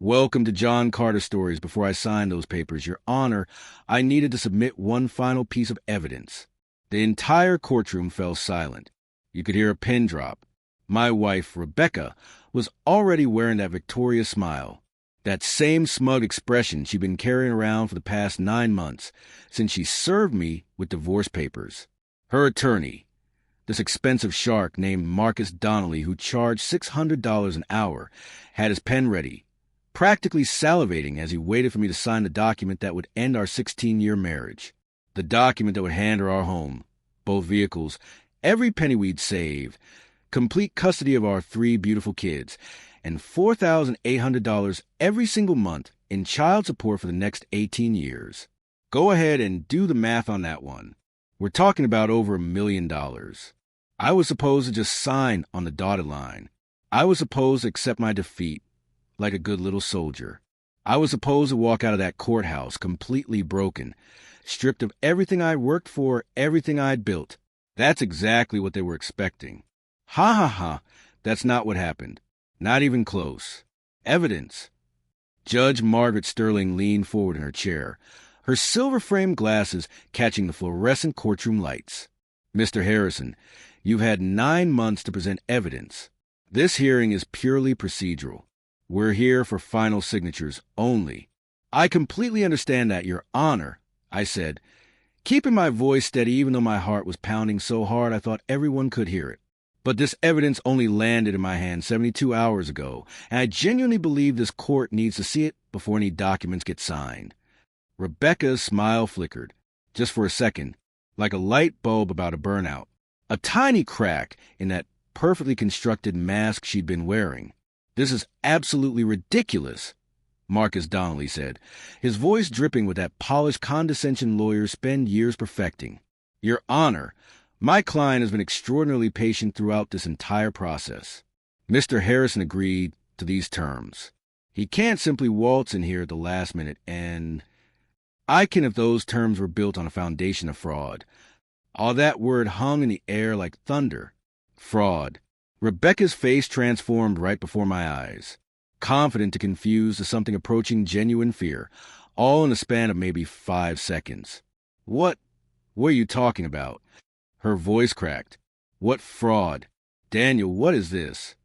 Welcome to John Carter Stories. Before I signed those papers, Your Honor, I needed to submit one final piece of evidence. The entire courtroom fell silent. You could hear a pin drop. My wife, Rebecca, was already wearing that victorious smile, that same smug expression she'd been carrying around for the past 9 months, since she served me with divorce papers. Her attorney, this expensive shark named Marcus Donnelly, who charged $600 an hour, had his pen ready, practically salivating as he waited for me to sign the document that would end our 16-year marriage. The document that would hand her our home, both vehicles, every penny we'd saved, complete custody of our 3 beautiful kids, and $4,800 every single month in child support for the next 18 years. Go ahead and do the math on that one. We're talking about over $1 million. I was supposed to just sign on the dotted line. I was supposed to accept my defeat like a good little soldier. I was supposed to walk out of that courthouse completely broken, stripped of everything I'd worked for, everything I'd built. That's exactly what they were expecting. Ha ha ha, that's not what happened. Not even close. Evidence. Judge Margaret Sterling leaned forward in her chair, her silver-framed glasses catching the fluorescent courtroom lights. Mr. Harrison, you've had 9 months to present evidence. This hearing is purely procedural. We're here for final signatures only. I completely understand that, Your Honor, I said, keeping my voice steady even though my heart was pounding so hard I thought everyone could hear it. But this evidence only landed in my hand 72 hours ago, and I genuinely believe this court needs to see it before any documents get signed. Rebecca's smile flickered, just for a second, like a light bulb about a burnout. A tiny crack in that perfectly constructed mask she'd been wearing. This is absolutely ridiculous, Marcus Donnelly said, his voice dripping with that polished condescension lawyers spend years perfecting. Your Honor, my client has been extraordinarily patient throughout this entire process. Mr. Harrison agreed to these terms. He can't simply waltz in here at the last minute and... I can if those terms were built on a foundation of fraud. All that word hung in the air like thunder. Fraud. Rebecca's face transformed right before my eyes, confident to confuse to something approaching genuine fear, all in a span of maybe 5 seconds. What are you talking about? Her voice cracked. What fraud? Daniel, what is this?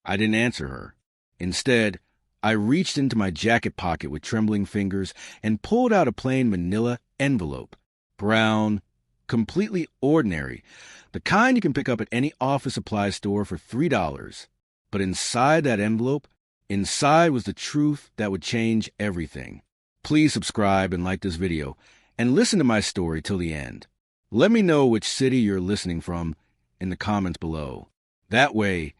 I didn't answer her. Instead, I reached into my jacket pocket with trembling fingers and pulled out a plain manila envelope. Brown, completely ordinary, the kind you can pick up at any office supply store for $3. But inside that envelope, inside was the truth that would change everything. Please subscribe and like this video, and listen to my story till the end. Let me know which city you're listening from in the comments below. That way,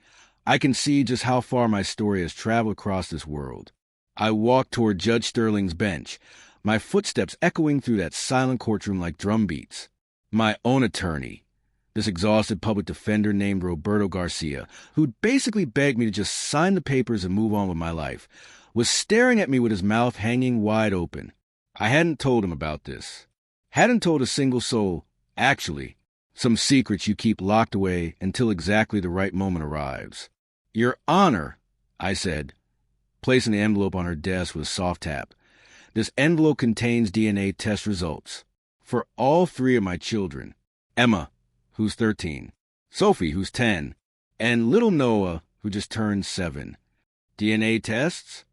I can see just how far my story has traveled across this world. I walked toward Judge Sterling's bench, my footsteps echoing through that silent courtroom like drum beats. My own attorney, this exhausted public defender named Roberto Garcia, who'd basically begged me to just sign the papers and move on with my life, was staring at me with his mouth hanging wide open. I hadn't told him about this. Hadn't told a single soul, actually. Some secrets you keep locked away until exactly the right moment arrives. Your Honor, I said, placing the envelope on her desk with a soft tap. This envelope contains DNA test results for all 3 of my children. Emma, who's 13, Sophie, who's 10, and little Noah, who just turned 7. DNA tests?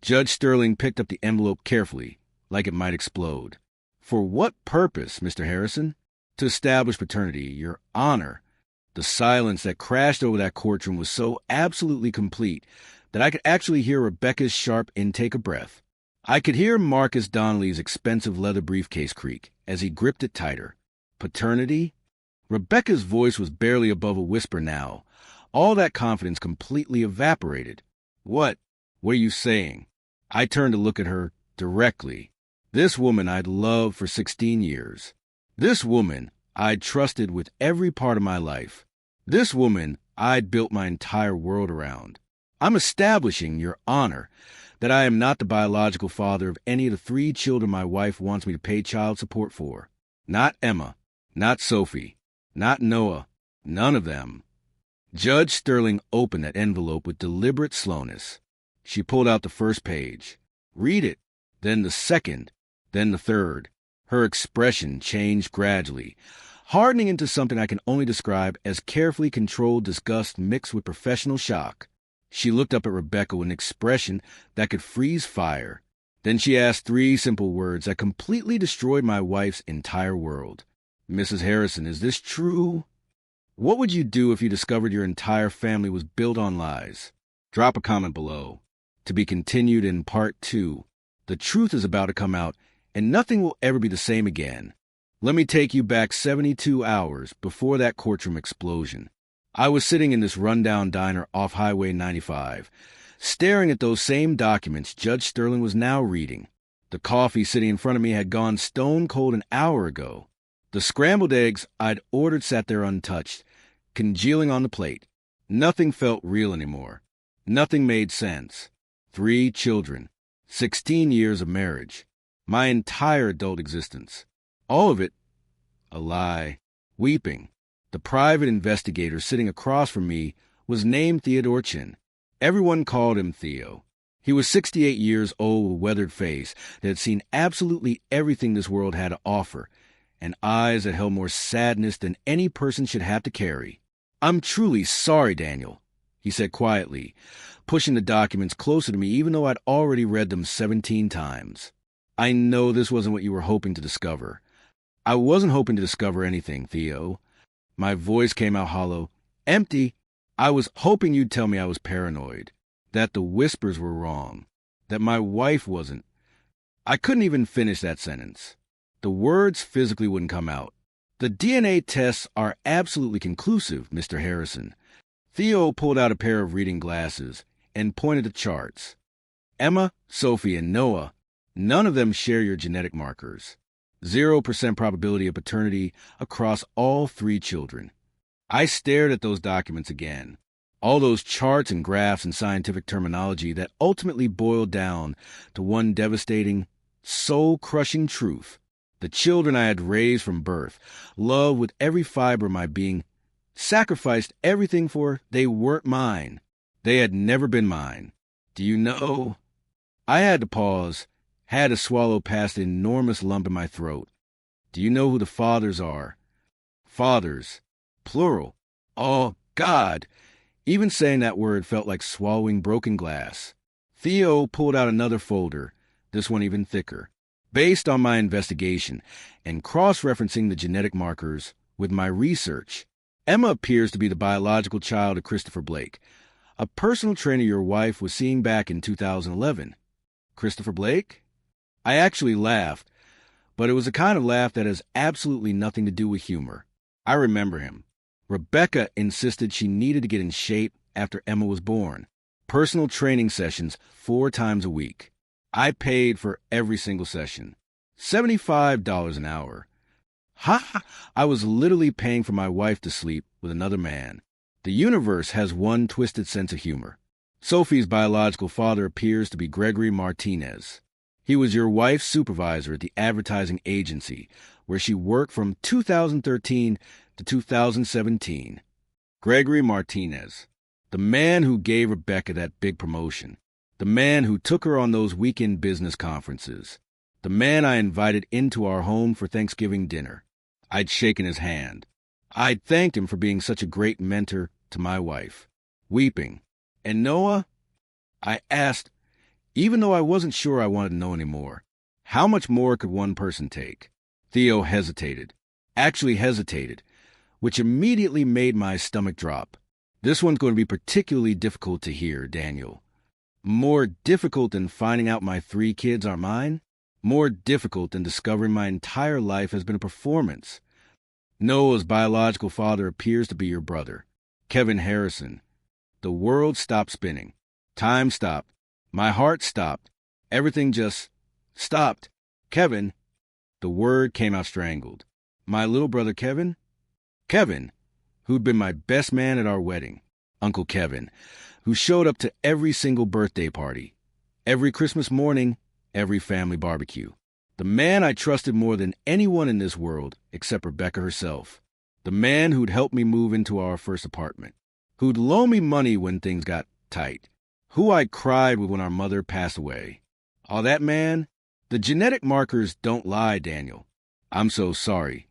Judge Sterling picked up the envelope carefully, like it might explode. For what purpose, Mr. Harrison? To establish paternity, Your Honor. The silence that crashed over that courtroom was so absolutely complete that I could actually hear Rebecca's sharp intake of breath. I could hear Marcus Donnelly's expensive leather briefcase creak as he gripped it tighter. Paternity? Rebecca's voice was barely above a whisper now. All that confidence completely evaporated. What are you saying? I turned to look at her directly. This woman I'd loved for 16 years. This woman I'd trusted with every part of my life. This woman I'd built my entire world around. I'm establishing, Your Honor, that I am not the biological father of any of the 3 children my wife wants me to pay child support for. Not Emma, not Sophie, not Noah, none of them. Judge Sterling opened that envelope with deliberate slowness. She pulled out the first page. Read it, then the second, then the third. Her expression changed gradually, hardening into something I can only describe as carefully controlled disgust mixed with professional shock. She looked up at Rebecca with an expression that could freeze fire. Then she asked 3 simple words that completely destroyed my wife's entire world. "Mrs. Harrison, is this true? What would you do if you discovered your entire family was built on lies?" Drop a comment below. To be continued in part 2. The truth is about to come out, and nothing will ever be the same again. Let me take you back 72 hours before that courtroom explosion. I was sitting in this rundown diner off Highway 95, staring at those same documents Judge Sterling was now reading. The coffee sitting in front of me had gone stone cold an hour ago. The scrambled eggs I'd ordered sat there untouched, congealing on the plate. Nothing felt real anymore. Nothing made sense. 3 children, 16 years of marriage, my entire adult existence. All of it a lie. Weeping. The private investigator sitting across from me was named Theodore Chin. Everyone called him Theo. He was 68 years old with a weathered face that had seen absolutely everything this world had to offer, and eyes that held more sadness than any person should have to carry. "I'm truly sorry, Daniel," he said quietly, pushing the documents closer to me even though I'd already read them 17 times. "I know this wasn't what you were hoping to discover." "I wasn't hoping to discover anything, Theo." My voice came out hollow. "Empty. I was hoping you'd tell me I was paranoid, that the whispers were wrong, that my wife wasn't." I couldn't even finish that sentence. The words physically wouldn't come out. "The DNA tests are absolutely conclusive, Mr. Harrison." Theo pulled out a pair of reading glasses and pointed to charts. "Emma, Sophie, and Noah, none of them share your genetic markers. 0% probability of paternity across all 3 children." I stared at those documents again. All those charts and graphs and scientific terminology that ultimately boiled down to one devastating, soul-crushing truth. The children I had raised from birth, loved with every fiber of my being, sacrificed everything for, they weren't mine. They had never been mine. "Do you know?" I had to pause, had to swallow past the enormous lump in my throat. "Do you know who the fathers are?" Fathers. Plural. Oh, God! Even saying that word felt like swallowing broken glass. Theo pulled out another folder, this one even thicker. Based on my investigation and cross-referencing the genetic markers with my research, Emma appears to be the biological child of Christopher Blake, a personal trainer your wife was seeing back in 2011. Christopher Blake? I actually laughed, but it was a kind of laugh that has absolutely nothing to do with humor. I remember him. Rebecca insisted she needed to get in shape after Emma was born. Personal training sessions 4 times a week. I paid for every single session. $75 an hour. Ha! I was literally paying for my wife to sleep with another man. The universe has one twisted sense of humor. Sophie's biological father appears to be Gregory Martinez. He was your wife's supervisor at the advertising agency, where she worked from 2013 to 2017. Gregory Martinez, the man who gave Rebecca that big promotion, the man who took her on those weekend business conferences, the man I invited into our home for Thanksgiving dinner. I'd shaken his hand. I'd thanked him for being such a great mentor to my wife. Weeping. "And Noah?" I asked, even though I wasn't sure I wanted to know anymore. How much more could one person take? Theo hesitated. Actually hesitated, which immediately made my stomach drop. "This one's going to be particularly difficult to hear, Daniel. More difficult than finding out my 3 kids are mine? More difficult than discovering my entire life has been a performance. Noah's biological father appears to be your brother, Kevin Harrison." The world stopped spinning. Time stopped. My heart stopped. Everything just stopped. "Kevin." The word came out strangled. "My little brother Kevin?" Kevin, who'd been my best man at our wedding. Uncle Kevin, who showed up to every single birthday party, every Christmas morning, every family barbecue. The man I trusted more than anyone in this world except Rebecca herself. The man who'd helped me move into our first apartment. Who'd loan me money when things got tight. who I cried with when our mother passed away. Oh, that man? The genetic markers don't lie, Daniel. I'm so sorry.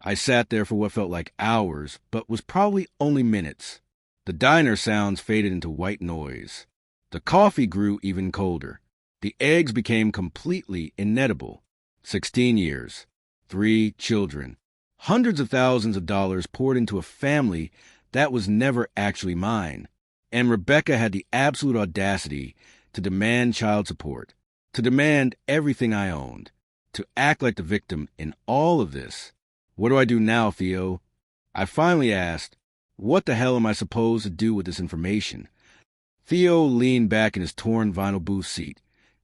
I sat there for what felt like hours, but was probably only minutes. The diner sounds faded into white noise. The coffee grew even colder. The eggs became completely inedible. 16 years. 3 children. Hundreds of thousands of dollars poured into a family that was never actually mine. And Rebecca had the absolute audacity to demand child support, to demand everything I owned, to act like the victim in all of this. What do I do now, Theo? I finally asked, what the hell am I supposed to do with this information? Theo leaned back in his torn vinyl booth seat,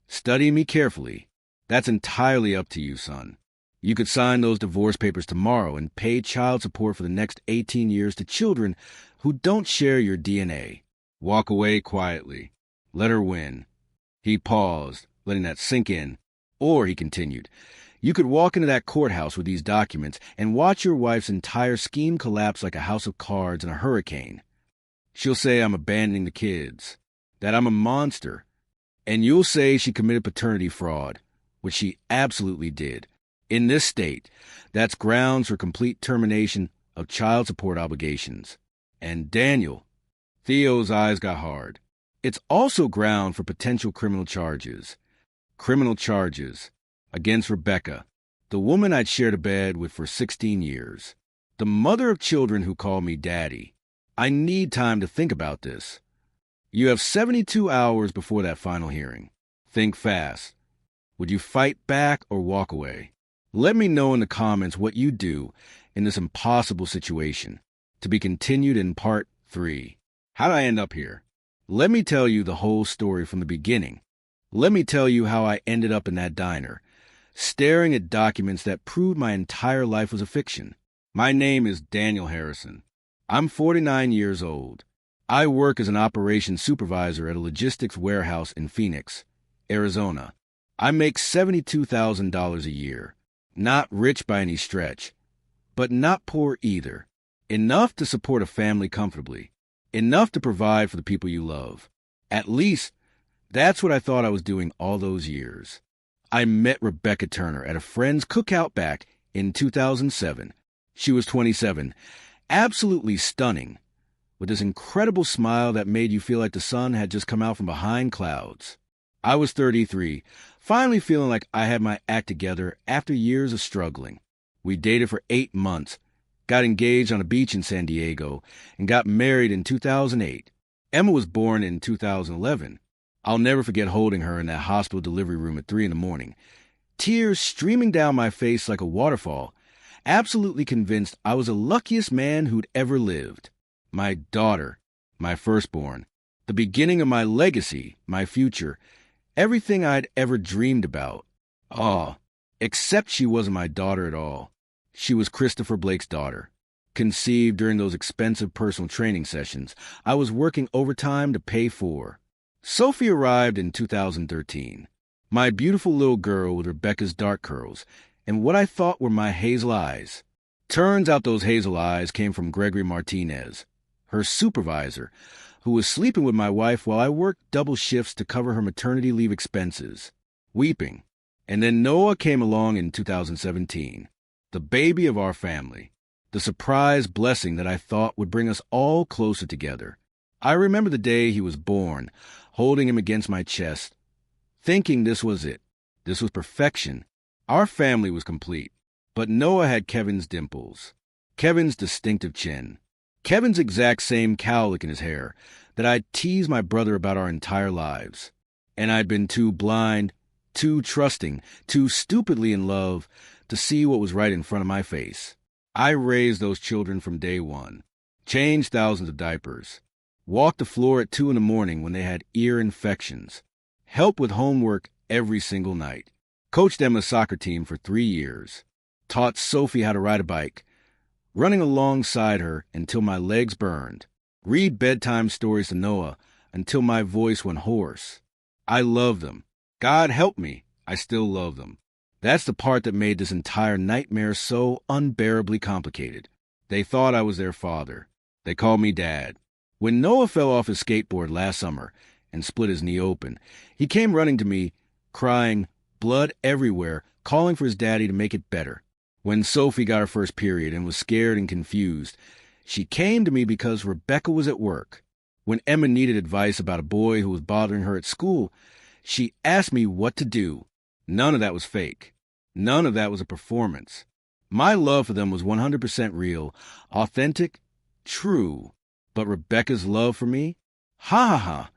studying me carefully. That's entirely up to you, son. You could sign those divorce papers tomorrow and pay child support for the next 18 years to children who don't share your DNA. Walk away quietly. Let her win. He paused, letting that sink in. Or, he continued, you could walk into that courthouse with these documents and watch your wife's entire scheme collapse like a house of cards in a hurricane. She'll say I'm abandoning the kids, that I'm a monster, and you'll say she committed paternity fraud, which she absolutely did. In this state, that's grounds for complete termination of child support obligations. And Daniel, Theo's eyes got hard. It's also ground for potential criminal charges. Criminal charges against Rebecca, the woman I'd shared a bed with for 16 years, the mother of children who called me daddy. I need time to think about this. You have 72 hours before that final hearing. Think fast. Would you fight back or walk away? Let me know in the comments what you do in this impossible situation. To be continued in part 3. How did I end up here? Let me tell you the whole story from the beginning. Let me tell you how I ended up in that diner, staring at documents that proved my entire life was a fiction. My name is Daniel Harrison. I'm 49 years old. I work as an operations supervisor at a logistics warehouse in Phoenix, Arizona. I make $72,000 a year. Not rich by any stretch, but not poor either. Enough to support a family comfortably. Enough to provide for the people you love. At least, that's what I thought I was doing all those years. I met Rebecca Turner at a friend's cookout back in 2007. She was 27, absolutely stunning, with this incredible smile that made you feel like the sun had just come out from behind clouds. I was 33, finally feeling like I had my act together after years of struggling. We dated for 8 months, got engaged on a beach in San Diego, and got married in 2008. Emma was born in 2011. I'll never forget holding her in that hospital delivery room at 3 a.m, tears streaming down my face like a waterfall, absolutely convinced I was the luckiest man who'd ever lived. My daughter, my firstborn, the beginning of my legacy, my future, everything I'd ever dreamed about. Oh, except she wasn't my daughter at all. She was Christopher Blake's daughter. Conceived during those expensive personal training sessions I was working overtime to pay for. Sophie arrived in 2013. My beautiful little girl with Rebecca's dark curls and what I thought were my hazel eyes. Turns out those hazel eyes came from Gregory Martinez, her supervisor, who was sleeping with my wife while I worked double shifts to cover her maternity leave expenses. Weeping. And then Noah came along in 2017, the baby of our family, the surprise blessing that I thought would bring us all closer together. I remember the day he was born, holding him against my chest, thinking this was it. This was perfection. Our family was complete. But Noah had Kevin's dimples, Kevin's distinctive chin, Kevin's exact same cowlick in his hair that I'd teased my brother about our entire lives. And I'd been too blind, too trusting, too stupidly in love to see what was right in front of my face. I raised those children from day one, changed thousands of diapers, walked the floor at 2 a.m. when they had ear infections, helped with homework every single night, coached Emma's soccer team for 3 years, taught Sophie how to ride a bike, running alongside her until my legs burned, read bedtime stories to Noah until my voice went hoarse. I love them. God help me, I still love them. That's the part that made this entire nightmare so unbearably complicated. They thought I was their father. They called me Dad. When Noah fell off his skateboard last summer and split his knee open. He came running to me, crying, blood everywhere, calling for his daddy to make it better. When Sophie got her first period and was scared and confused, she came to me because Rebecca was at work. When Emma needed advice about a boy who was bothering her at school, she asked me what to do. None of that was fake. None of that was a performance. My love for them was 100% real, authentic, true. But Rebecca's love for me? Ha ha ha!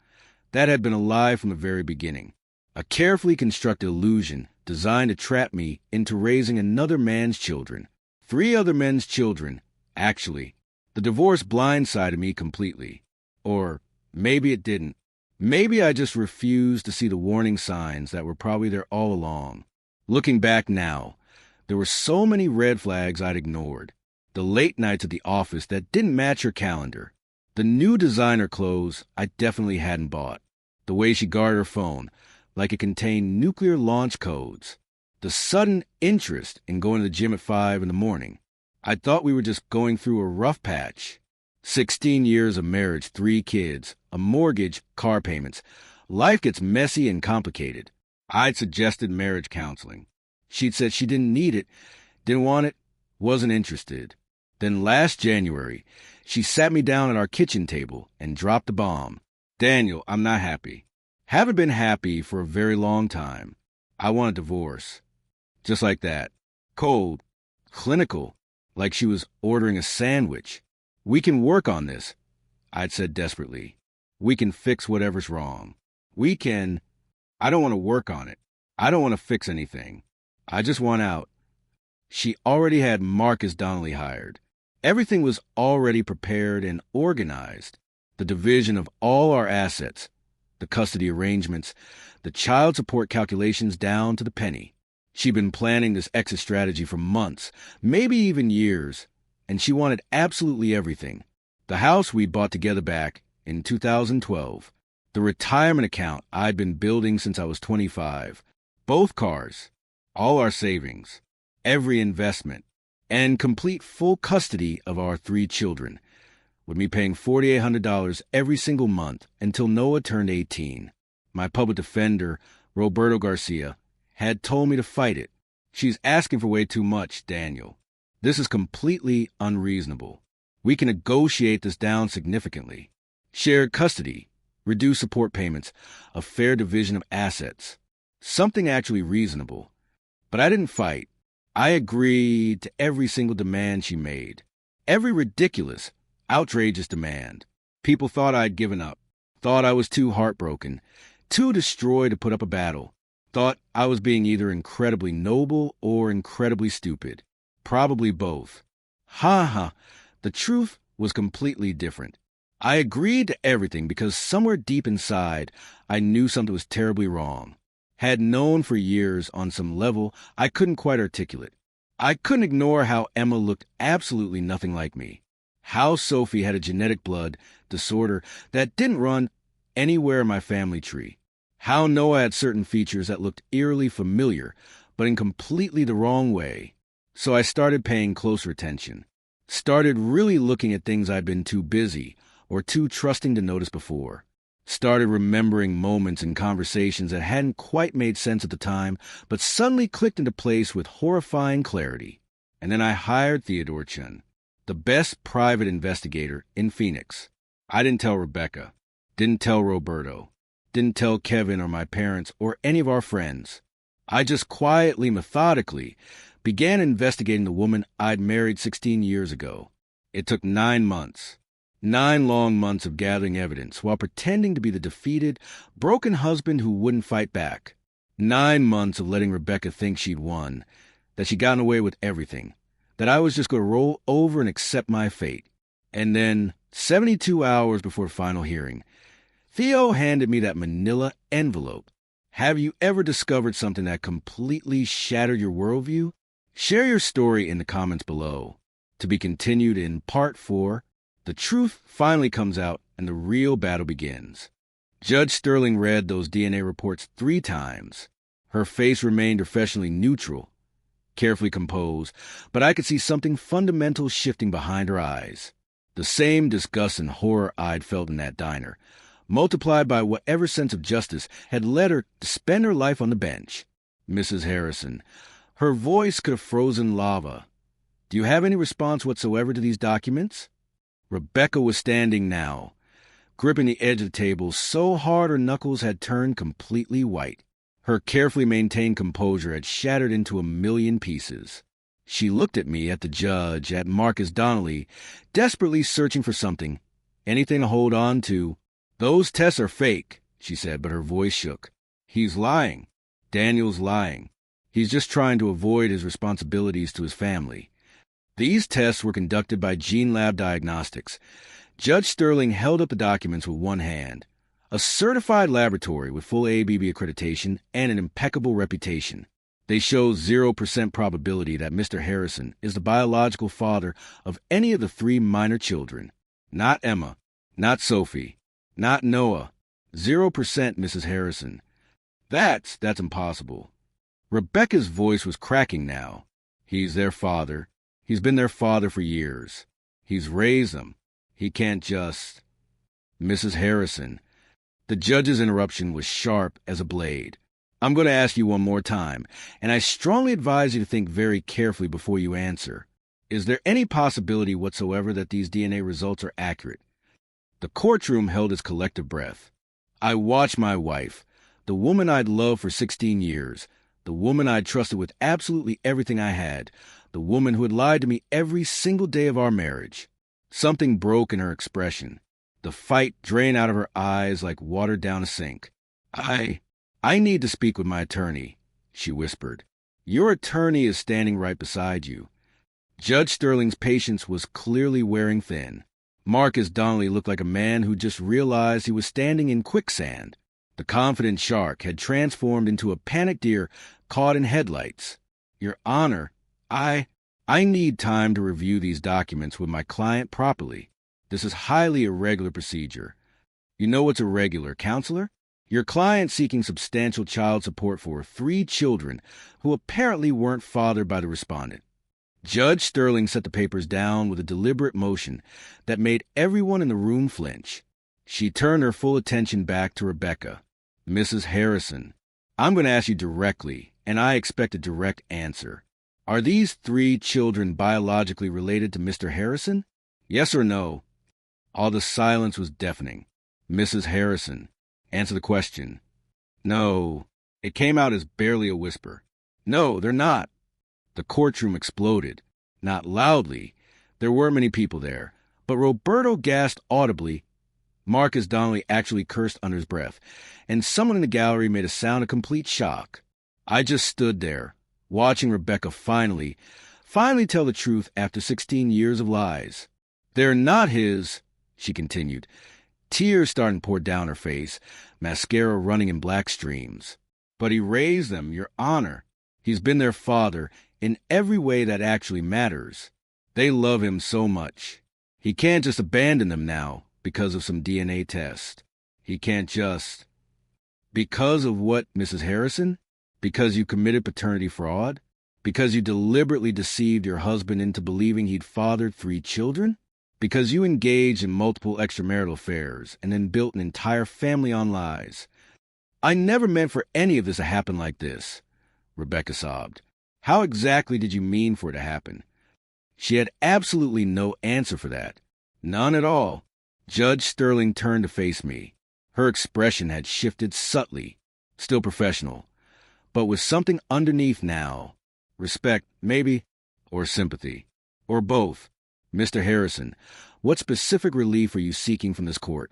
That had been a lie from the very beginning. A carefully constructed illusion designed to trap me into raising another man's children. 3 other men's children, actually. The divorce blindsided me completely. Or maybe it didn't. Maybe I just refused to see the warning signs that were probably there all along. Looking back now, there were so many red flags I'd ignored. The late nights at the office that didn't match her calendar. The new designer clothes I definitely hadn't bought. The way she guarded her phone, like it contained nuclear launch codes. The sudden interest in going to the gym at 5 in the morning. I thought we were just going through a rough patch. 16 years of marriage, 3 kids, a mortgage, car payments. Life gets messy and complicated. I'd suggested marriage counseling. She'd said she didn't need it, didn't want it, wasn't interested. Then last January, she sat me down at our kitchen table and dropped the bomb. Daniel, I'm not happy. Haven't been happy for a very long time. I want a divorce. Just like that. Cold. Clinical. Like she was ordering a sandwich. We can work on this, I'd said desperately. We can fix whatever's wrong. We can... I don't want to work on it. I don't want to fix anything. I just want out. She already had Marcus Donnelly hired. Everything was already prepared and organized. The division of all our assets, the custody arrangements, the child support calculations down to the penny. She'd been planning this exit strategy for months, maybe even years, and she wanted absolutely everything. The house we bought together back in 2012, the retirement account I'd been building since I was 25, both cars, all our savings, every investment, and complete full custody of our 3 children, with me paying $4,800 every single month until Noah turned 18. My public defender, Roberto Garcia, had told me to fight it. She's asking for way too much, Daniel. This is completely unreasonable. We can negotiate this down significantly. Shared custody, reduced support payments, a fair division of assets. Something actually reasonable. But I didn't fight. I agreed to every single demand she made. Every ridiculous, outrageous demand. People thought I'd given up. Thought I was too heartbroken, too destroyed to put up a battle. Thought I was being either incredibly noble or incredibly stupid. Probably both. Ha ha. The truth was completely different. I agreed to everything because somewhere deep inside, I knew something was terribly wrong. Had known for years on some level I couldn't quite articulate. I couldn't ignore how Emma looked absolutely nothing like me. How Sophie had a genetic blood disorder that didn't run anywhere in my family tree. How Noah had certain features that looked eerily familiar, but in completely the wrong way. So I started paying closer attention. Started really looking at things I'd been too busy or too trusting to notice before. Started remembering moments and conversations that hadn't quite made sense at the time, but suddenly clicked into place with horrifying clarity. And then I hired Theodore Chun, the best private investigator in Phoenix. I didn't tell Rebecca, didn't tell Roberto, didn't tell Kevin or my parents or any of our friends. I just quietly, methodically, began investigating the woman I'd married 16 years ago. It took 9 months. 9 long months of gathering evidence while pretending to be the defeated, broken husband who wouldn't fight back. 9 months of letting Rebecca think she'd won, that she'd gotten away with everything, that I was just going to roll over and accept my fate. And then, 72 hours before final hearing, Theo handed me that manila envelope. Have you ever discovered something that completely shattered your worldview? Share your story in the comments below. To be continued in Part 4. The truth finally comes out and the real battle begins. Judge Sterling read those DNA reports 3 times. Her face remained professionally neutral, carefully composed, but I could see something fundamental shifting behind her eyes. The same disgust and horror I'd felt in that diner, multiplied by whatever sense of justice had led her to spend her life on the bench. Mrs. Harrison. Her voice could have frozen lava. Do you have any response whatsoever to these documents? Rebecca was standing now, gripping the edge of the table so hard her knuckles had turned completely white. Her carefully maintained composure had shattered into a million pieces. She looked at me, at the judge, at Marcus Donnelly, desperately searching for something, anything to hold on to. Those tests are fake, she said, but her voice shook. He's lying. Daniel's lying. He's just trying to avoid his responsibilities to his family. These tests were conducted by Gene Lab Diagnostics. Judge Sterling held up the documents with one hand. A certified laboratory with full ABB accreditation and an impeccable reputation. They show 0% probability that Mr. Harrison is the biological father of any of the 3 minor children. Not Emma, not Sophie, not Noah. 0%, Mrs. Harrison. That's impossible. Rebecca's voice was cracking now. He's their father. He's been their father for years. He's raised them. He can't just... Mrs. Harrison. The judge's interruption was sharp as a blade. I'm going to ask you one more time, and I strongly advise you to think very carefully before you answer. Is there any possibility whatsoever that these DNA results are accurate? The courtroom held its collective breath. I watched my wife, the woman I'd loved for 16 years, the woman I'd trusted with absolutely everything I had, the woman who had lied to me every single day of our marriage. Something broke in her expression. The fight drained out of her eyes like water down a sink. I need to speak with my attorney, she whispered. Your attorney is standing right beside you. Judge Sterling's patience was clearly wearing thin. Marcus Donnelly looked like a man who just realized he was standing in quicksand. The confident shark had transformed into a panicked deer caught in headlights. Your Honor, I need time to review these documents with my client properly. This is highly irregular procedure. You know what's irregular, counselor? Your client seeking substantial child support for 3 children who apparently weren't fathered by the respondent. Judge Sterling set the papers down with a deliberate motion that made everyone in the room flinch. She turned her full attention back to Rebecca. Mrs. Harrison, I'm going to ask you directly, and I expect a direct answer. Are these 3 children biologically related to Mr. Harrison? Yes or no? All the silence was deafening. Mrs. Harrison, answer the question. No. It came out as barely a whisper. No, they're not. The courtroom exploded. Not loudly. There weren't many people there. But Roberto gasped audibly. Marcus Donnelly actually cursed under his breath, and someone in the gallery made a sound of complete shock. I just stood there, watching Rebecca finally tell the truth after 16 years of lies. They're not his, she continued, tears starting to pour down her face, mascara running in black streams. But he raised them, Your Honor. He's been their father in every way that actually matters. They love him so much. He can't just abandon them now because of some DNA test. He can't just... Because of what, Mrs. Harrison? Because you committed paternity fraud? Because you deliberately deceived your husband into believing he'd fathered 3 children? Because you engaged in multiple extramarital affairs and then built an entire family on lies? I never meant for any of this to happen like this, Rebecca sobbed. How exactly did you mean for it to happen? She had absolutely no answer for that. None at all. Judge Sterling turned to face me. Her expression had shifted subtly, still professional, but with something underneath now. Respect, maybe, or sympathy, or both. Mr. Harrison, what specific relief are you seeking from this court?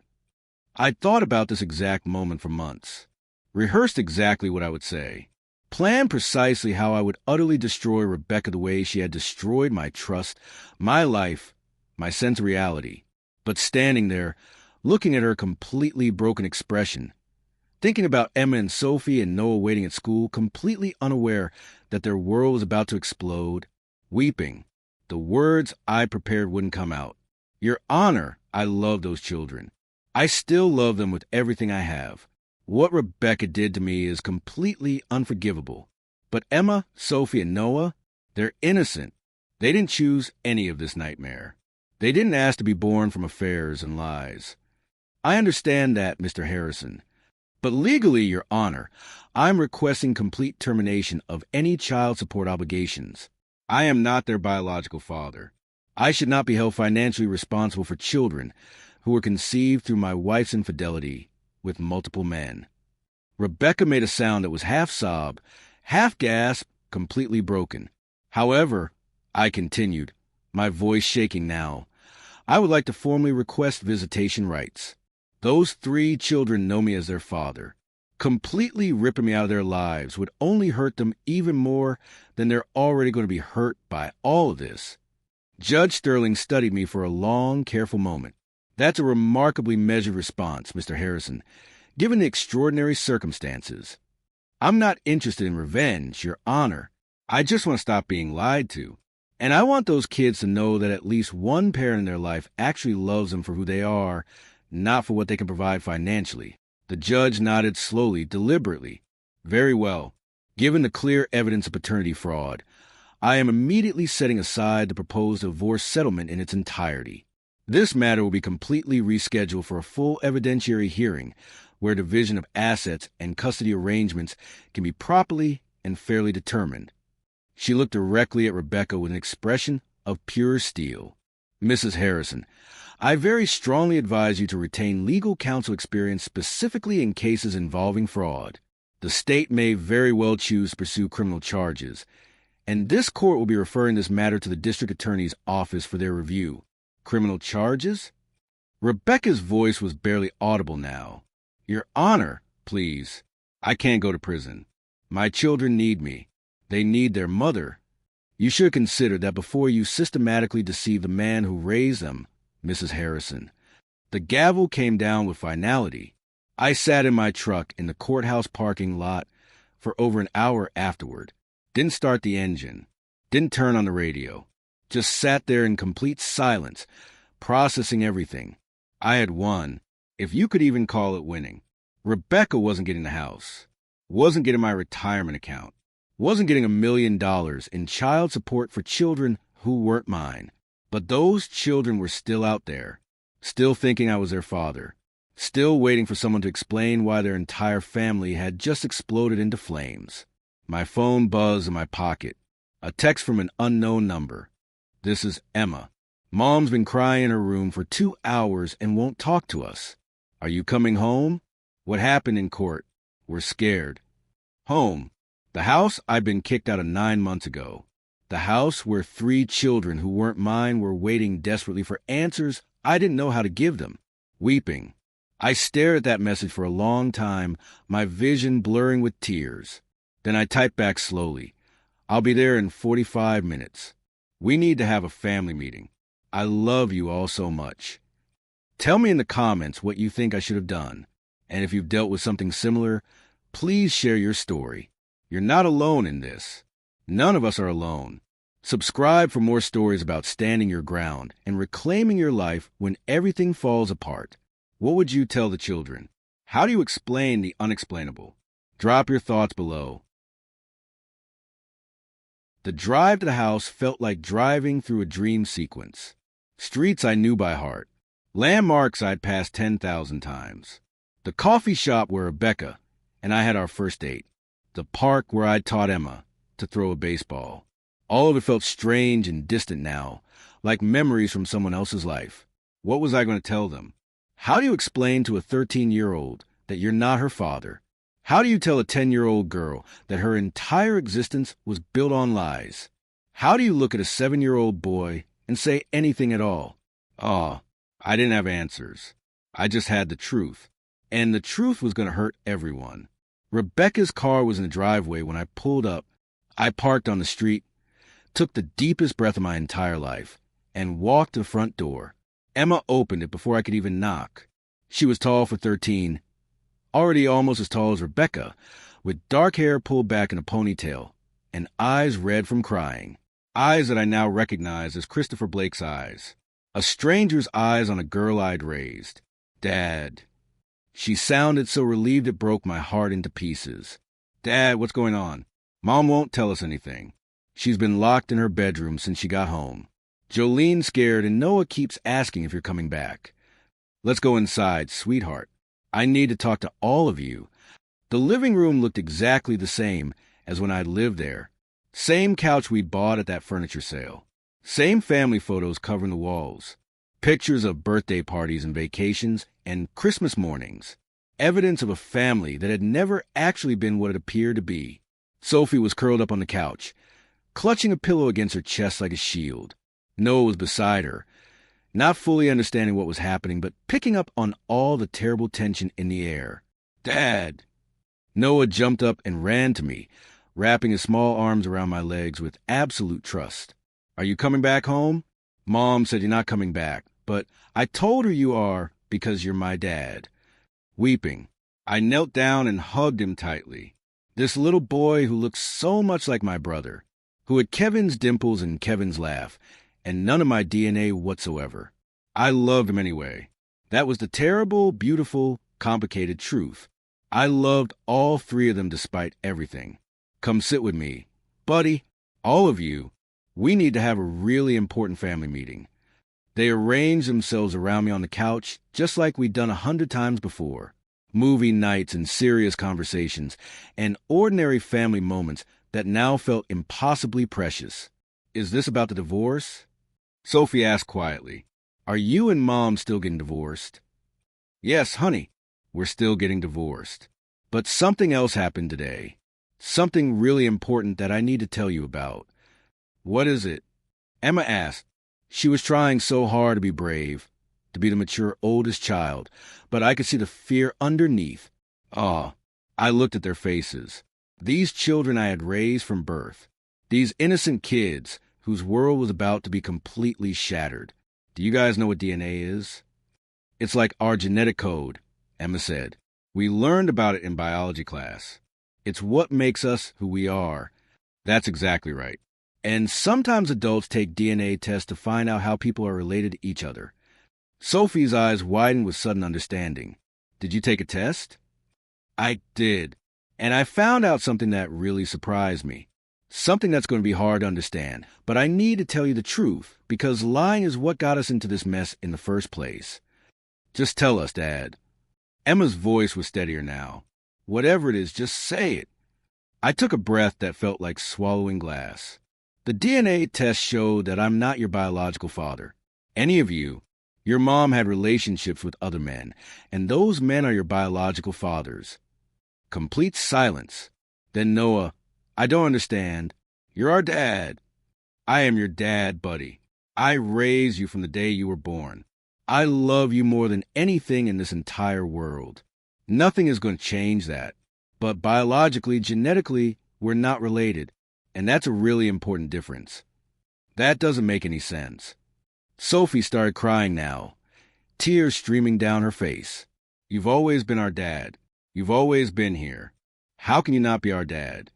I'd thought about this exact moment for months, rehearsed exactly what I would say, planned precisely how I would utterly destroy Rebecca the way she had destroyed my trust, my life, my sense of reality. But standing there, looking at her completely broken expression, thinking about Emma and Sophie and Noah waiting at school, completely unaware that their world was about to explode, weeping, the words I prepared wouldn't come out. Your Honor, I love those children. I still love them with everything I have. What Rebecca did to me is completely unforgivable. But Emma, Sophie, and Noah, they're innocent. They didn't choose any of this nightmare. They didn't ask to be born from affairs and lies. I understand that, Mr. Harrison. But legally, Your Honor, I'm requesting complete termination of any child support obligations. I am not their biological father. I should not be held financially responsible for children who were conceived through my wife's infidelity with multiple men. Rebecca made a sound that was half sob, half gasp, completely broken. However, I continued, my voice shaking now, I would like to formally request visitation rights. Those 3 children know me as their father. Completely ripping me out of their lives would only hurt them even more than they're already going to be hurt by all of this. Judge Sterling studied me for a long, careful moment. That's a remarkably measured response, Mr. Harrison, given the extraordinary circumstances. I'm not interested in revenge, Your Honor. I just want to stop being lied to. And I want those kids to know that at least one parent in their life actually loves them for who they are, not for what they can provide financially. The judge nodded slowly, deliberately. Very well. Given the clear evidence of paternity fraud, I am immediately setting aside the proposed divorce settlement in its entirety. This matter will be completely rescheduled for a full evidentiary hearing where division of assets and custody arrangements can be properly and fairly determined. She looked directly at Rebecca with an expression of pure steel. Mrs. Harrison, I very strongly advise you to retain legal counsel experience specifically in cases involving fraud. The state may very well choose to pursue criminal charges, and this court will be referring this matter to the district attorney's office for their review. Criminal charges? Rebecca's voice was barely audible now. Your Honor, please. I can't go to prison. My children need me. They need their mother. You should consider that before you systematically deceive the man who raised them, Mrs. Harrison. The gavel came down with finality. I sat in my truck in the courthouse parking lot for over an hour afterward. Didn't start the engine. Didn't turn on the radio. Just sat there in complete silence, processing everything. I had won, if you could even call it winning. Rebecca wasn't getting the house. Wasn't getting my retirement account. Wasn't getting $1 million in child support for children who weren't mine. But those children were still out there, still thinking I was their father, still waiting for someone to explain why their entire family had just exploded into flames. My phone buzzed in my pocket. A text from an unknown number. This is Emma. Mom's been crying in her room for 2 hours and won't talk to us. Are you coming home? What happened in court? We're scared. Home. The house I've been kicked out of 9 months ago. The house where 3 children who weren't mine were waiting desperately for answers I didn't know how to give them. Weeping. I stared at that message for a long time, my vision blurring with tears. Then I typed back slowly. I'll be there in 45 minutes. We need to have a family meeting. I love you all so much. Tell me in the comments what you think I should have done. And if you've dealt with something similar, please share your story. You're not alone in this. None of us are alone. Subscribe for more stories about standing your ground and reclaiming your life when everything falls apart. What would you tell the children? How do you explain the unexplainable? Drop your thoughts below. The drive to the house felt like driving through a dream sequence. Streets I knew by heart. Landmarks I'd passed 10,000 times. The coffee shop where Rebecca and I had our first date. The park where I taught Emma to throw a baseball. All of it felt strange and distant now, like memories from someone else's life. What was I going to tell them? How do you explain to a 13-year-old that you're not her father? How do you tell a 10-year-old girl that her entire existence was built on lies? How do you look at a 7-year-old boy and say anything at all? I didn't have answers. I just had the truth. And the truth was going to hurt everyone. Rebecca's car was in the driveway when I pulled up. I parked on the street, took the deepest breath of my entire life, and walked to the front door. Emma opened it before I could even knock. She was tall for 13, already almost as tall as Rebecca, with dark hair pulled back in a ponytail, and eyes red from crying. Eyes that I now recognize as Christopher Blake's eyes. A stranger's eyes on a girl I'd raised. Dad. She sounded so relieved it broke my heart into pieces. Dad, what's going on? Mom won't tell us anything. She's been locked in her bedroom since she got home. Jolene's scared and Noah keeps asking if you're coming back. Let's go inside, sweetheart. I need to talk to all of you. The living room looked exactly the same as when I lived there. Same couch we bought at that furniture sale. Same family photos covering the walls. Pictures of birthday parties and vacations and Christmas mornings. Evidence of a family that had never actually been what it appeared to be. Sophie was curled up on the couch, clutching a pillow against her chest like a shield. Noah was beside her, not fully understanding what was happening, but picking up on all the terrible tension in the air. Dad! Noah jumped up and ran to me, wrapping his small arms around my legs with absolute trust. Are you coming back home? Mom said you're not coming back, but I told her you are because you're my dad. Weeping, I knelt down and hugged him tightly. This little boy who looked so much like my brother, who had Kevin's dimples and Kevin's laugh, and none of my DNA whatsoever. I loved him anyway. That was the terrible, beautiful, complicated truth. I loved all three of them despite everything. Come sit with me. Buddy, all of you, we need to have a really important family meeting. They arranged themselves around me on the couch, just like we'd done 100 times before. Movie nights and serious conversations, and ordinary family moments that now felt impossibly precious. Is this about the divorce? Sophie asked quietly. Are you and Mom still getting divorced? Yes, honey, we're still getting divorced. But something else happened today. Something really important that I need to tell you about. What is it? Emma asked. She was trying so hard to be brave, to be the mature oldest child, but I could see the fear underneath. I looked at their faces. These children I had raised from birth. These innocent kids whose world was about to be completely shattered. Do you guys know what DNA is? It's like our genetic code, Emma said. We learned about it in biology class. It's what makes us who we are. That's exactly right. And sometimes adults take DNA tests to find out how people are related to each other. Sophie's eyes widened with sudden understanding. Did you take a test? I did. And I found out something that really surprised me. Something that's going to be hard to understand. But I need to tell you the truth, because lying is what got us into this mess in the first place. Just tell us, Dad. Emma's voice was steadier now. Whatever it is, just say it. I took a breath that felt like swallowing glass. The DNA test showed that I'm not your biological father. Any of you, your mom had relationships with other men, and those men are your biological fathers. Complete silence. Then Noah, I don't understand. You're our dad. I am your dad, buddy. I raised you from the day you were born. I love you more than anything in this entire world. Nothing is going to change that. But biologically, genetically, we're not related. And that's a really important difference. That doesn't make any sense. Sophie started crying now, tears streaming down her face. You've always been our dad. You've always been here. How can you not be our dad?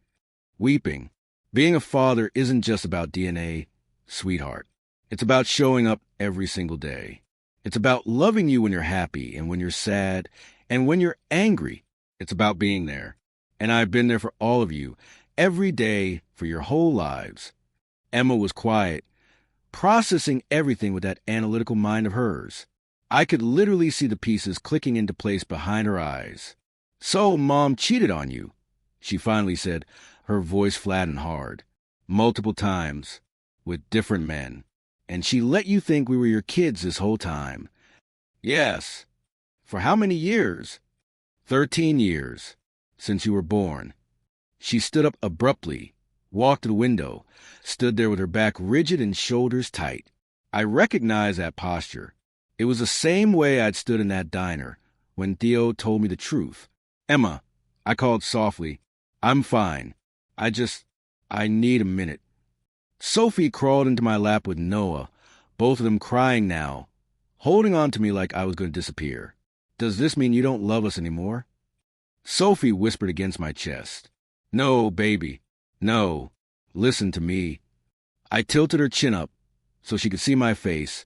Weeping. Being a father isn't just about DNA, sweetheart. It's about showing up every single day. It's about loving you when you're happy and when you're sad and when you're angry. It's about being there. And I've been there for all of you, every day for your whole lives. Emma was quiet, processing everything with that analytical mind of hers. I could literally see the pieces clicking into place behind her eyes. So Mom cheated on you, she finally said, her voice flat and hard. Multiple times, with different men. And she let you think we were your kids this whole time. Yes. For how many years? 13 years, since you were born. She stood up abruptly, walked to the window, stood there with her back rigid and shoulders tight. I recognized that posture. It was the same way I'd stood in that diner when Theo told me the truth. Emma, I called softly. I'm fine. I need a minute. Sophie crawled into my lap with Noah, both of them crying now, holding on to me like I was going to disappear. Does this mean you don't love us anymore? Sophie whispered against my chest. No, baby. No. Listen to me. I tilted her chin up so she could see my face,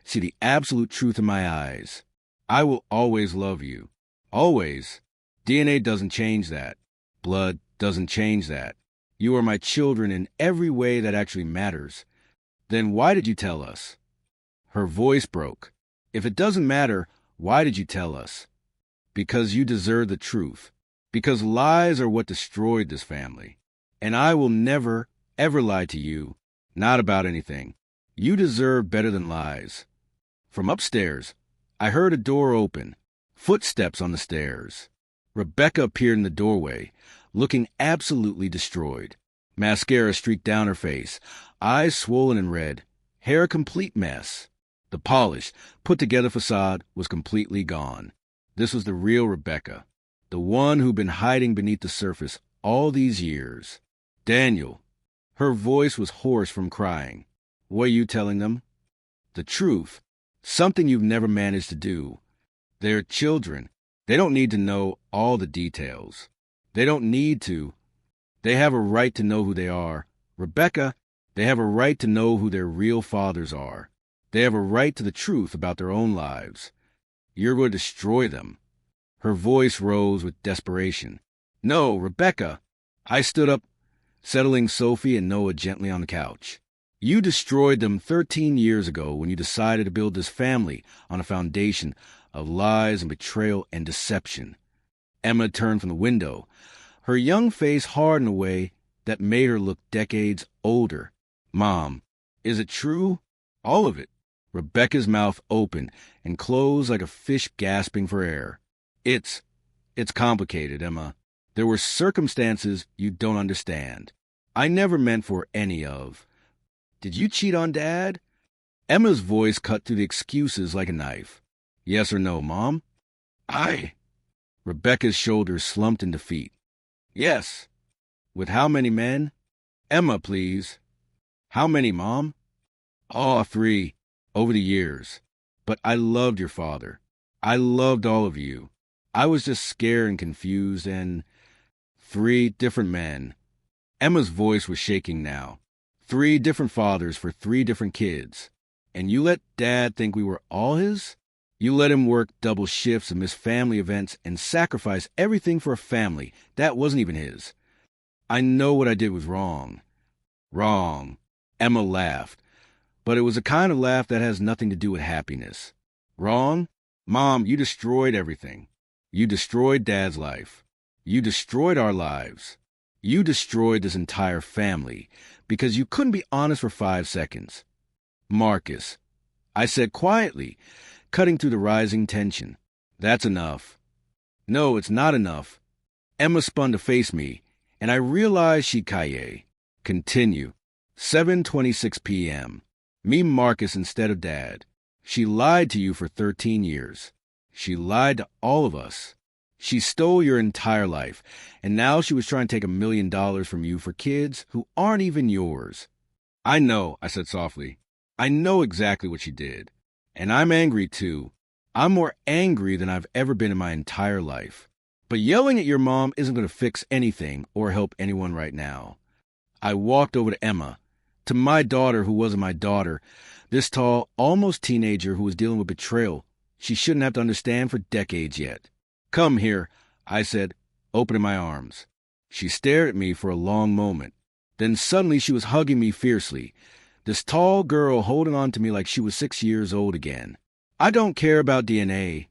see the absolute truth in my eyes. I will always love you. Always. DNA doesn't change that. Blood doesn't change that. You are my children in every way that actually matters. Then why did you tell us? Her voice broke. If it doesn't matter, Why did you tell us? Because you deserve the truth. Because lies are what destroyed this family. And I will never, ever lie to you. Not about anything. You deserve better than lies. From upstairs, I heard a door open. Footsteps on the stairs. Rebecca appeared in the doorway, looking absolutely destroyed. Mascara streaked down her face, eyes swollen and red, hair a complete mess. The polished, put-together facade was completely gone. This was the real Rebecca, the one who'd been hiding beneath the surface all these years. Daniel. Her voice was hoarse from crying. What are you telling them? The truth. Something you've never managed to do. They're children. They don't need to know all the details. They don't need to. They have a right to know who they are. Rebecca, they have a right to know who their real fathers are. They have a right to the truth about their own lives. You're going to destroy them. Her voice rose with desperation. No, Rebecca. I stood up, settling Sophie and Noah gently on the couch. You destroyed them 13 years ago when you decided to build this family on a foundation of lies and betrayal and deception. Emma turned from the window, her young face hard in a way that made her look decades older. Mom, is it true? All of it. Rebecca's mouth opened and closed like a fish gasping for air. It's complicated, Emma. There were circumstances you don't understand. I never meant for any of. Did you cheat on Dad? Emma's voice cut through the excuses like a knife. Yes or no, Mom? Rebecca's shoulders slumped in defeat. Yes. With how many men? Emma, please. How many, Mom? Oh, 3, over the years. But I loved your father. I loved all of you. I was just scared and confused and 3 different men. Emma's voice was shaking now. 3 different fathers for 3 different kids. And you let Dad think we were all his? You let him work double shifts and miss family events and sacrifice everything for a family that wasn't even his. I know what I did was wrong. Wrong. Emma laughed. But it was a kind of laugh that has nothing to do with happiness. Wrong? Mom, you destroyed everything. You destroyed Dad's life. You destroyed our lives. You destroyed this entire family because you couldn't be honest for 5 seconds. Marcus, I said quietly, cutting through the rising tension. That's enough. No, it's not enough. Emma spun to face me, and I realized she'd caillé. Continue. 7:26 p.m. Me, Marcus, instead of Dad. She lied to you for 13 years. She lied to all of us. She stole your entire life, and now she was trying to take $1 million from you for kids who aren't even yours. I know, I said softly. I know exactly what she did. And I'm angry, too. I'm more angry than I've ever been in my entire life. But yelling at your mom isn't going to fix anything or help anyone right now. I walked over to Emma, to my daughter who wasn't my daughter, this tall, almost teenager who was dealing with betrayal she shouldn't have to understand for decades yet. Come here, I said, opening my arms. She stared at me for a long moment. Then suddenly she was hugging me fiercely, this tall girl holding on to me like she was 6 years old again. I don't care about DNA,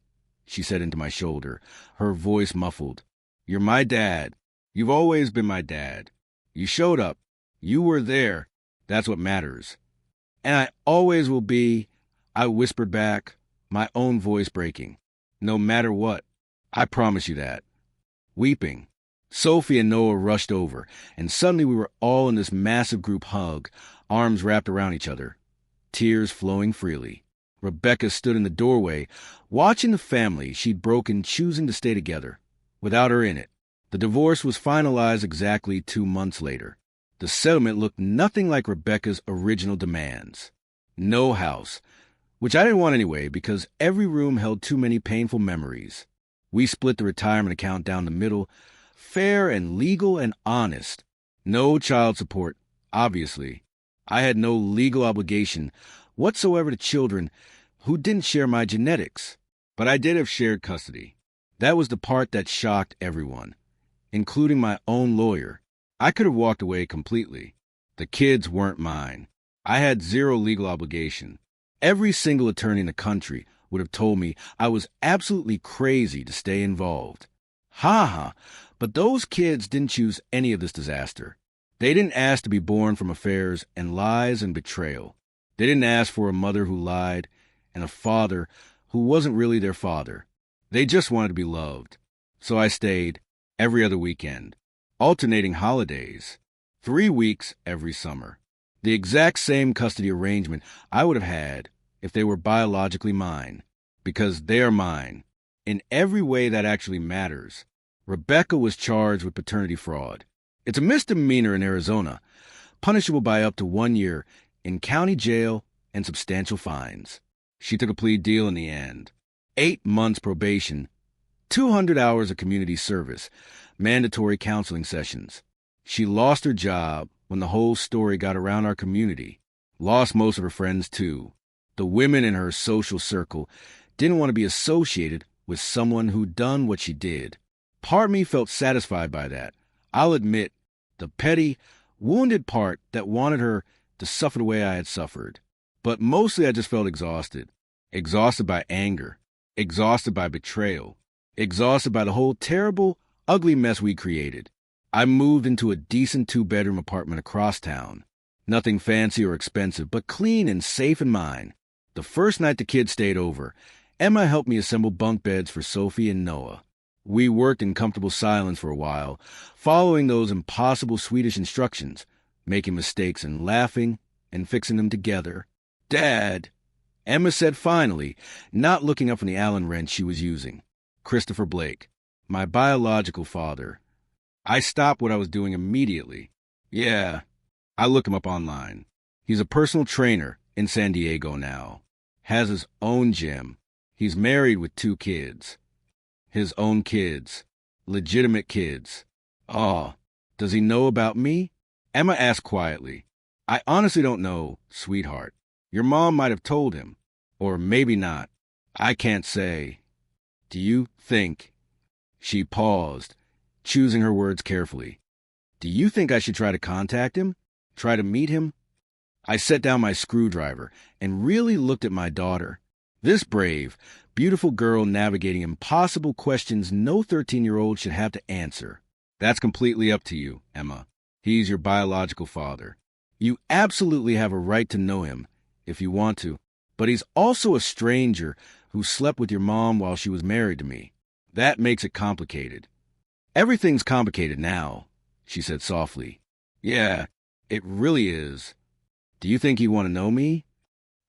she said into my shoulder, her voice muffled. You're my dad. You've always been my dad. You showed up. You were there. That's what matters. And I always will be, I whispered back, my own voice breaking. No matter what. I promise you that. Weeping. Sophie and Noah rushed over, and suddenly we were all in this massive group hug, arms wrapped around each other, tears flowing freely. Rebecca stood in the doorway, watching the family she'd broken choosing to stay together, without her in it. The divorce was finalized exactly 2 months later. The settlement looked nothing like Rebecca's original demands. No house, which I didn't want anyway because every room held too many painful memories. We split the retirement account down the middle, fair and legal and honest. No child support, obviously. I had no legal obligation whatsoever to children who didn't share my genetics. But I did have shared custody. That was the part that shocked everyone, including my own lawyer. I could have walked away completely. The kids weren't mine. I had zero legal obligation. Every single attorney in the country would have told me I was absolutely crazy to stay involved. Ha ha, but those kids didn't choose any of this disaster. They didn't ask to be born from affairs and lies and betrayal. They didn't ask for a mother who lied and a father who wasn't really their father. They just wanted to be loved. So I stayed every other weekend, alternating holidays, 3 weeks every summer. The exact same custody arrangement I would have had if they were biologically mine, because they are mine. In every way that actually matters. Rebecca was charged with paternity fraud. It's a misdemeanor in Arizona, punishable by up to 1 year in county jail and substantial fines. She took a plea deal in the end. 8 months probation, 200 hours of community service, mandatory counseling sessions. She lost her job when the whole story got around our community. Lost most of her friends, too. The women in her social circle didn't want to be associated with someone who'd done what she did. Part of me felt satisfied by that. I'll admit, the petty, wounded part that wanted her to suffer the way I had suffered. But mostly I just felt exhausted. Exhausted by anger. Exhausted by betrayal. Exhausted by the whole terrible, ugly mess we created. I moved into a decent 2-bedroom apartment across town. Nothing fancy or expensive, but clean and safe in mine. The first night the kids stayed over, Emma helped me assemble bunk beds for Sophie and Noah. We worked in comfortable silence for a while, following those impossible Swedish instructions, making mistakes and laughing and fixing them together. "Dad," Emma said finally, not looking up from the Allen wrench she was using. "Christopher Blake, my biological father." I stopped what I was doing immediately. "Yeah." I looked him up online. He's a personal trainer in San Diego now. Has his own gym. He's married with 2 kids. His own kids. Legitimate kids. Oh, does he know about me? Emma asked quietly. "I honestly don't know, sweetheart. Your mom might have told him. Or maybe not. I can't say. Do you think..." She paused, choosing her words carefully. "Do you think I should try to contact him? Try to meet him?" I set down my screwdriver and really looked at my daughter. This brave, beautiful girl navigating impossible questions no 13-year-old should have to answer. "That's completely up to you, Emma. He's your biological father. You absolutely have a right to know him, if you want to. But he's also a stranger who slept with your mom while she was married to me. That makes it complicated." "Everything's complicated now," she said softly. "Yeah, it really is. Do you think he'd want to know me?"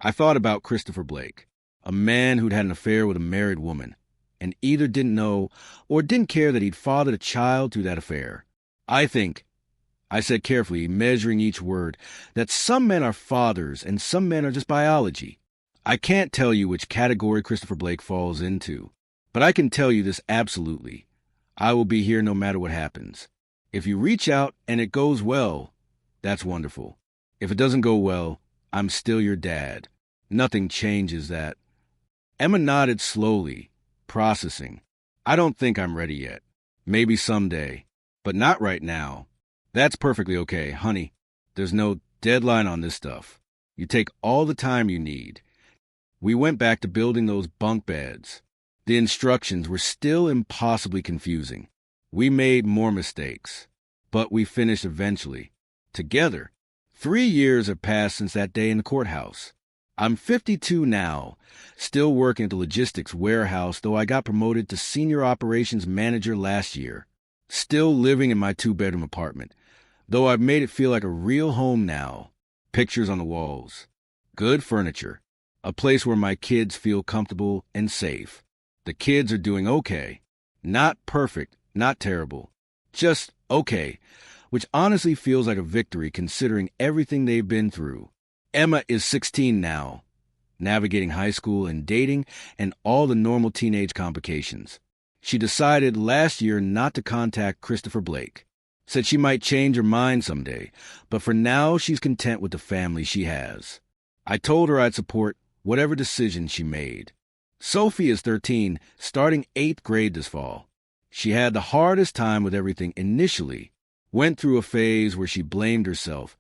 I thought about Christopher Blake, a man who'd had an affair with a married woman, and either didn't know or didn't care that he'd fathered a child through that affair. I think, I said carefully, measuring each word, that some men are fathers and some men are just biology. I can't tell you which category Christopher Blake falls into, but I can tell you this absolutely. I will be here no matter what happens. If you reach out and it goes well, that's wonderful. If it doesn't go well, I'm still your dad. Nothing changes that. Emma nodded slowly, processing. "I don't think I'm ready yet. Maybe someday, but not right now." "That's perfectly okay, honey. There's no deadline on this stuff. You take all the time you need." We went back to building those bunk beds. The instructions were still impossibly confusing. We made more mistakes, but we finished eventually. Together. 3 years have passed since that day in the courthouse. I'm 52 now, still working at the logistics warehouse, though I got promoted to senior operations manager last year. Still living in my 2-bedroom apartment, though I've made it feel like a real home now. Pictures on the walls. Good furniture. A place where my kids feel comfortable and safe. The kids are doing okay. Not perfect, not terrible. Just okay, which honestly feels like a victory considering everything they've been through. Emma is 16 now, navigating high school and dating and all the normal teenage complications. She decided last year not to contact Christopher Blake. Said she might change her mind someday, but for now she's content with the family she has. I told her I'd support whatever decision she made. Sophie is 13, starting 8th grade this fall. She had the hardest time with everything initially. Went through a phase where she blamed herself.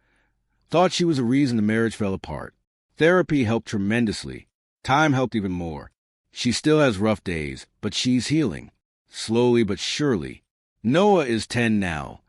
Thought she was the reason the marriage fell apart. Therapy helped tremendously. Time helped even more. She still has rough days, but she's healing. Slowly but surely. Noah is 10 now.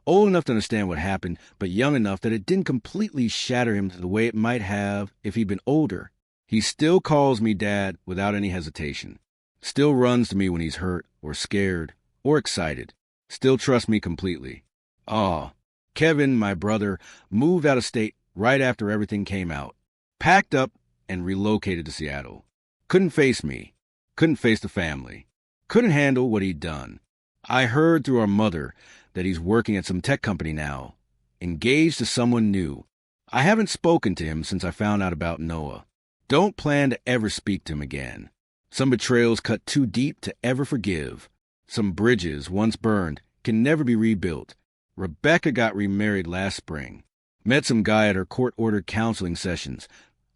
Old enough to understand what happened, but young enough that it didn't completely shatter him the way it might have if he'd been older. He still calls me Dad without any hesitation. Still runs to me when he's hurt or scared or excited. Still trusts me completely. Ah, Kevin, my brother, moved out of state right after everything came out. Packed up and relocated to Seattle. Couldn't face me. Couldn't face the family. Couldn't handle what he'd done. I heard through our mother that he's working at some tech company now, engaged to someone new. I haven't spoken to him since I found out about Noah. Don't plan to ever speak to him again. Some betrayals cut too deep to ever forgive. Some bridges, once burned, can never be rebuilt. Rebecca got remarried last spring. Met some guy at her court-ordered counseling sessions.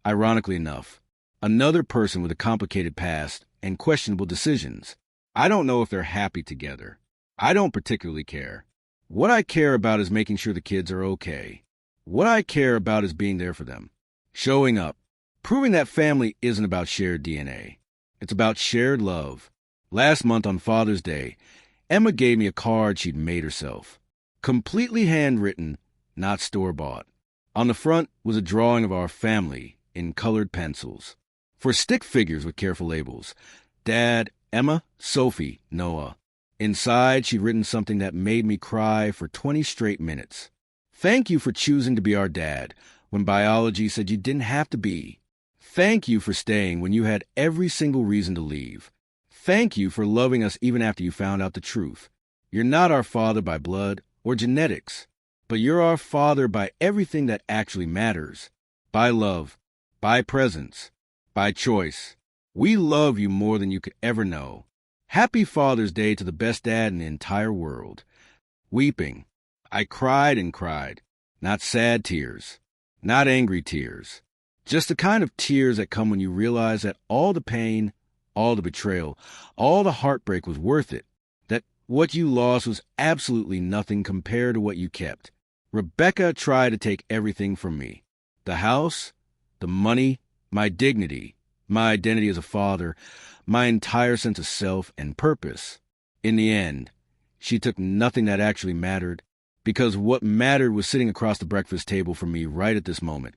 Ironically enough, another person with a complicated past and questionable decisions. I don't know if they're happy together. I don't particularly care. What I care about is making sure the kids are okay. What I care about is being there for them. Showing up. Proving that family isn't about shared DNA. It's about shared love. Last month on Father's Day, Emma gave me a card she'd made herself. Completely handwritten, not store-bought. On the front was a drawing of our family in colored pencils. For stick figures with careful labels. Dad, Emma, Sophie, Noah. Inside, she'd written something that made me cry for 20 straight minutes. Thank you for choosing to be our dad when biology said you didn't have to be. Thank you for staying when you had every single reason to leave. Thank you for loving us even after you found out the truth. You're not our father by blood or genetics, but you're our father by everything that actually matters. By love, by presence, by choice. We love you more than you could ever know. Happy Father's Day to the best dad in the entire world. Weeping. I cried and cried. Not sad tears. Not angry tears. Just the kind of tears that come when you realize that all the pain, all the betrayal, all the heartbreak was worth it. That what you lost was absolutely nothing compared to what you kept. Rebecca tried to take everything from me. The house, the money, my dignity, my identity as a father, my entire sense of self and purpose. In the end, she took nothing that actually mattered, because what mattered was sitting across the breakfast table from me right at this moment,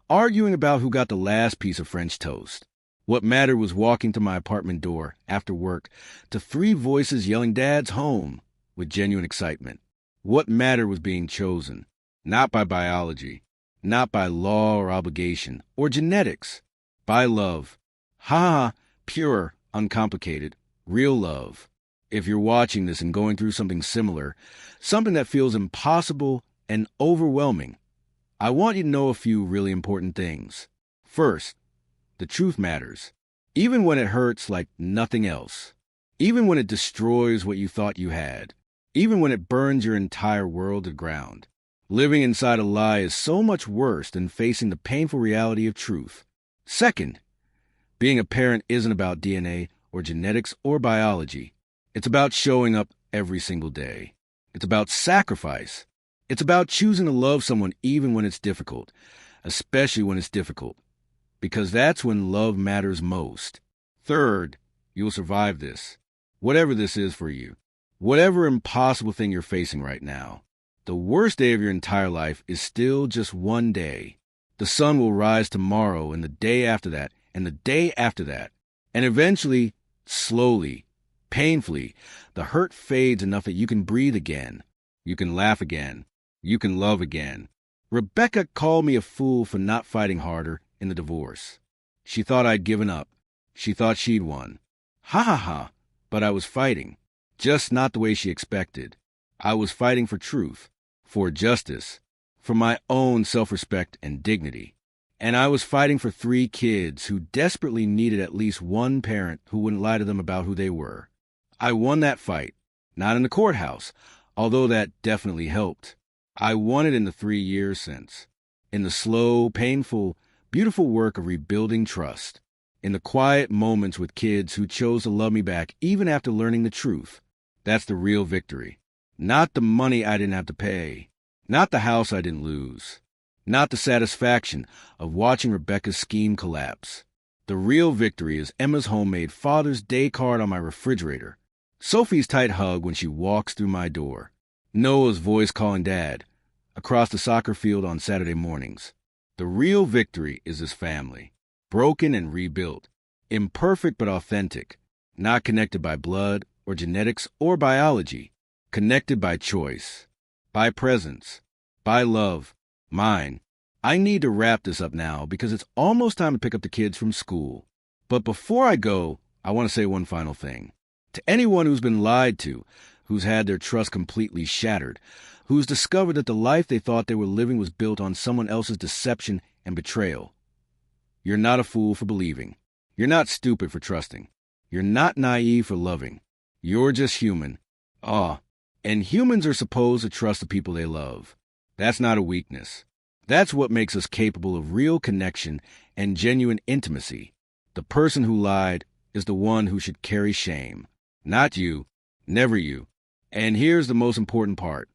arguing about who got the last piece of French toast. What mattered was walking to my apartment door after work to 3 voices yelling "Dad's home" with genuine excitement. What mattered was being chosen, not by biology, not by law or obligation or genetics, by love. Ha! Pure, uncomplicated, real love. If you're watching this and going through something similar, something that feels impossible and overwhelming, I want you to know a few really important things. First, the truth matters. Even when it hurts like nothing else. Even when it destroys what you thought you had. Even when it burns your entire world to the ground. Living inside a lie is so much worse than facing the painful reality of truth. Second, being a parent isn't about DNA or genetics or biology. It's about showing up every single day. It's about sacrifice. It's about choosing to love someone even when it's difficult, especially when it's difficult, because that's when love matters most. Third, you'll survive this, whatever this is for you, whatever impossible thing you're facing right now. The worst day of your entire life is still just one day. The sun will rise tomorrow and the day after that, and the day after that. And eventually, slowly, painfully, the hurt fades enough that you can breathe again. You can laugh again. You can love again. Rebecca called me a fool for not fighting harder in the divorce. She thought I'd given up. She thought she'd won. Ha ha ha, but I was fighting. Just not the way she expected. I was fighting for truth, for justice, for my own self-respect and dignity. And I was fighting for 3 kids who desperately needed at least one parent who wouldn't lie to them about who they were. I won that fight, not in the courthouse, although that definitely helped. I won it in the 3 years since, in the slow, painful, beautiful work of rebuilding trust, in the quiet moments with kids who chose to love me back even after learning the truth. That's the real victory. Not the money I didn't have to pay, not the house I didn't lose. Not the satisfaction of watching Rebecca's scheme collapse. The real victory is Emma's homemade Father's Day card on my refrigerator, Sophie's tight hug when she walks through my door, Noah's voice calling Dad across the soccer field on Saturday mornings. The real victory is this family, broken and rebuilt, imperfect but authentic, not connected by blood or genetics or biology, connected by choice, by presence, by love, mine. I need to wrap this up now because it's almost time to pick up the kids from school. But before I go, I want to say one final thing. To anyone who's been lied to, who's had their trust completely shattered, who's discovered that the life they thought they were living was built on someone else's deception and betrayal, you're not a fool for believing. You're not stupid for trusting. You're not naive for loving. You're just human. And humans are supposed to trust the people they love. That's not a weakness. That's what makes us capable of real connection and genuine intimacy. The person who lied is the one who should carry shame. Not you. Never you. And here's the most important part.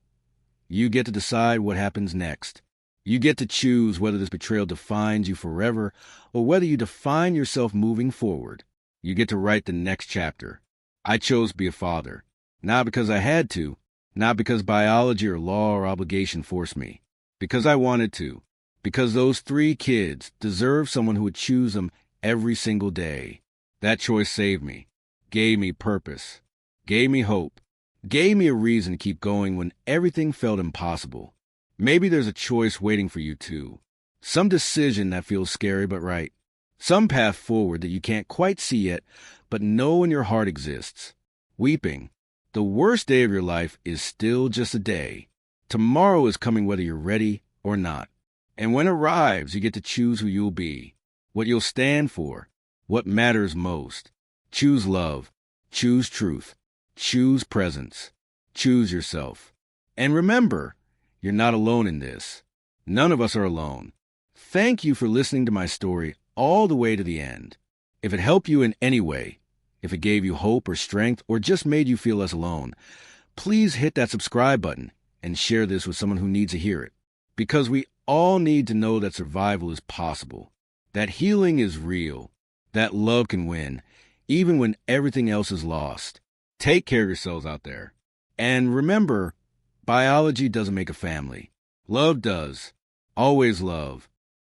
You get to decide what happens next. You get to choose whether this betrayal defines you forever or whether you define yourself moving forward. You get to write the next chapter. I chose to be a father. Not because I had to, not because biology or law or obligation forced me. Because I wanted to. Because those 3 kids deserve someone who would choose them every single day. That choice saved me, gave me purpose, gave me hope, gave me a reason to keep going when everything felt impossible. Maybe there's a choice waiting for you too. Some decision that feels scary but right. Some path forward that you can't quite see yet, but know in your heart exists. Weeping. The worst day of your life is still just a day. Tomorrow is coming whether you're ready or not. And when it arrives, you get to choose who you'll be, what you'll stand for, what matters most. Choose love. Choose truth. Choose presence. Choose yourself. And remember, you're not alone in this. None of us are alone. Thank you for listening to my story all the way to the end. If it helped you in any way, if it gave you hope or strength or just made you feel less alone, please hit that subscribe button and share this with someone who needs to hear it. Because we all need to know that survival is possible, that healing is real, that love can win, even when everything else is lost. Take care of yourselves out there. And remember, biology doesn't make a family. Love does. Always love.